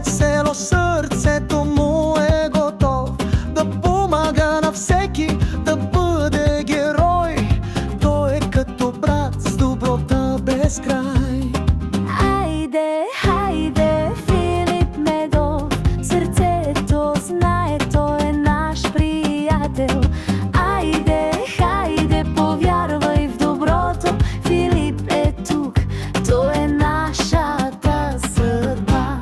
Цело срцето му е готов да помага на всеки, да бъде герой. Той е като брат с доброта без край. Хайде, хайде, Филип Медов, сърцето знае, той е наш приятел. Айде, хайде, повярвай в доброто, Филип е тук, той е нашата съдба.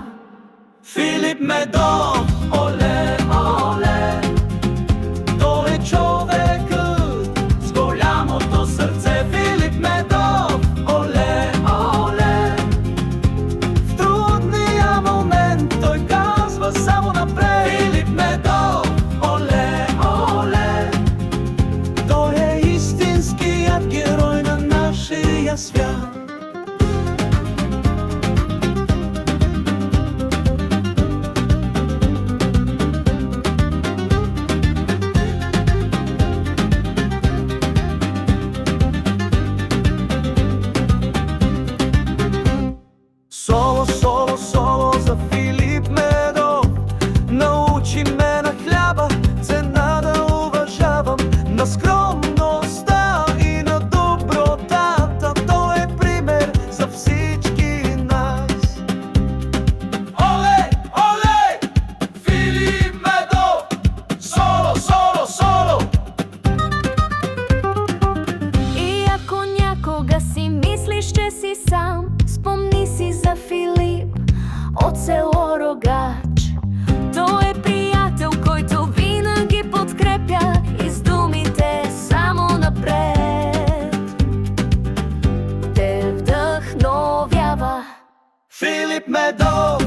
Филип Медов, оле, оле, той е човекът с голямото сърце. Филип Медов, оле, оле, в трудния момент той казва само напред. Филип Медов, оле, оле, той е истинският герой на нашия свят. Соло, соло, соло за Филип Медов. Научи ме на хляба цена да уважавам, на скромността и на добротата. Той е пример за всички нас. Оле, оле, Филип Медов. Соло, соло, соло. И ако някога си мислиш, че си сам, спомни си за Филип от село Рогач. Той е приятел, който винаги подкрепя и с думите само напред те вдъхновява. Филип Медов.